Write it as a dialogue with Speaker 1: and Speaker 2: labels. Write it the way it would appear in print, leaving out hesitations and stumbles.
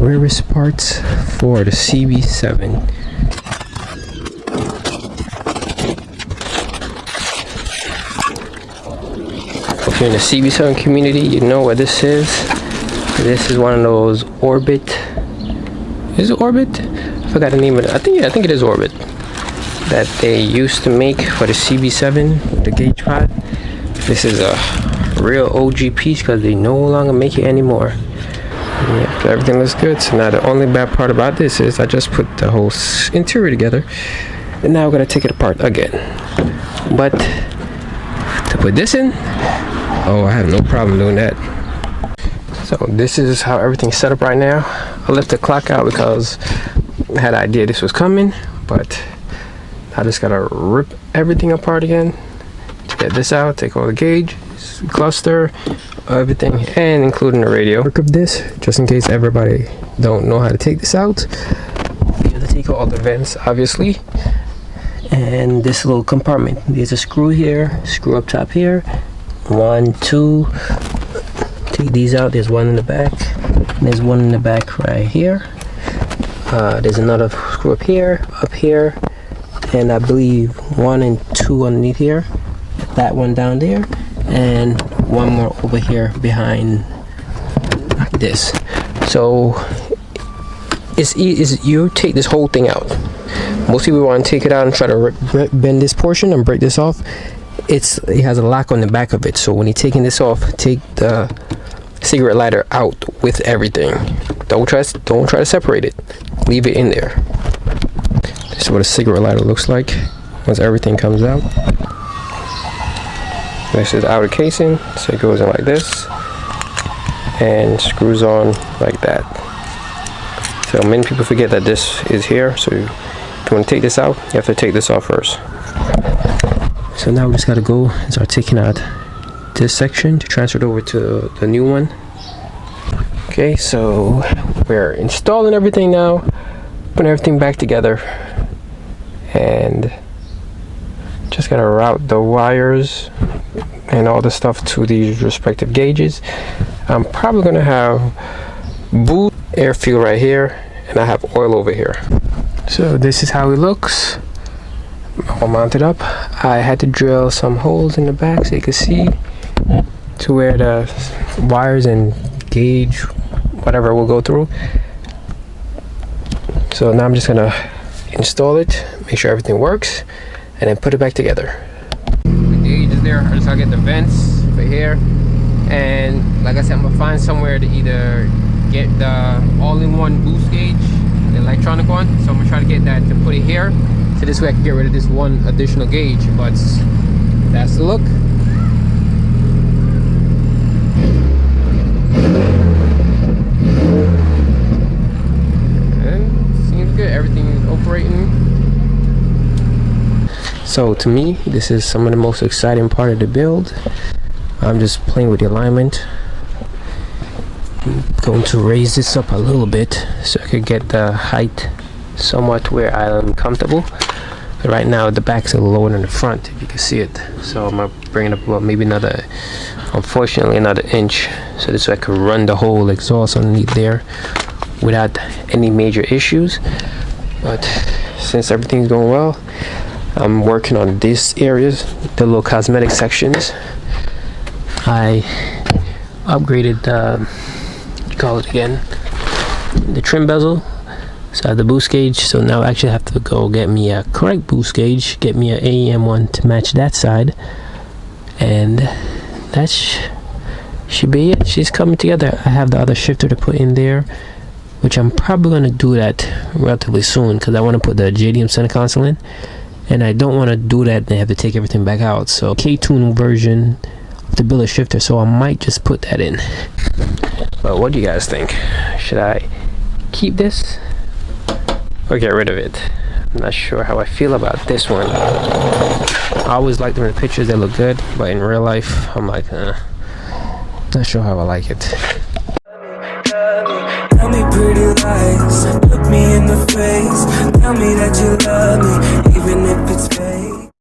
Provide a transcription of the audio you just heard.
Speaker 1: rarest parts for the CB7. If you're in the CB7 community, you know what this is. This is one of those Orbit. Is it Orbit? I forgot the name of it. I think it is Orbit. That they used to make for the CB7, the gauge pod. This is a real OG piece because they no longer make it anymore. Yeah, everything looks good. So now the only bad part about this is I just put the whole interior together, and now we're gonna take it apart again. But to put this in, oh, I have no problem doing that. So this is how everything's set up right now. I left the clock out because I had an idea this was coming, but I just gotta rip everything apart again to get this out, take all the gauge, cluster, everything, and including the radio. Work of this, just in case everybody don't know how to take this out. You have to take out all the vents, obviously, and this little compartment. There's a screw here, screw up top here. 1, 2. Take these out. There's one in the back. There's one in the back right here. There's another screw up here, and I believe 1 and 2 underneath here. That one down there, and one more over here behind this. So you take this whole thing out. Most people want to take it out and try to bend this portion and break this off. It has a lock on the back of it, so when you're taking this off, take the cigarette lighter out with everything. Don't try to separate it. Leave it in there. This is what a cigarette lighter looks like once everything comes out. This is outer casing, so it goes in like this and screws on like that. So many people forget that this is here, so if you want to take this out, you have to take this off first. So now we just got to go and start taking out this section to transfer it over to the new one. Okay, so we're installing everything now, putting everything back together, and just gotta route the wires and all the stuff to these respective gauges. I'm probably gonna have boot air fuel right here, and I have oil over here. So this is how it looks all mounted up. I had to drill some holes in the back so you can see to where the wires and gauge whatever will go through. So now I'm just gonna install it, make sure everything works, and then put it back together. The gauge is there. I just gotta get the vents for here, and like I said, I'm gonna find somewhere to either get the all-in-one boost gauge, the electronic one. So I'm gonna try to get that to put it here, so this way I can get rid of this one additional gauge. But that's the look. And seems good. Everything is operating. So to me, this is some of the most exciting part of the build. I'm just playing with the alignment. I'm going to raise this up a little bit so I could get the height somewhat where I'm comfortable. But right now the back's a little lower than the front, if you can see it. So I'm gonna bring it up about maybe another, unfortunately, another inch, so this way I could run the whole exhaust underneath there without any major issues. But since everything's going well, I'm working on these areas, the little cosmetic sections. I upgraded what you call it again, the trim bezel. So I have the boost gauge, so now I actually have to go get me a correct boost gauge, get me an AEM one to match that side, and that should be it. She's coming together. I have the other shifter to put in there, which I'm probably going to do that relatively soon because I want to put the JDM center console in, and I don't want to do that and have to take everything back out. So K-tune version of the billet shifter, so I might just put that in. But what do you guys think? Should I keep this or get rid of it? I'm not sure how I feel about this one. I always like them in the pictures, they look good, but in real life I'm like not sure how I like it. Tell me pretty lies, look me in the face, tell me that you love me, even if it's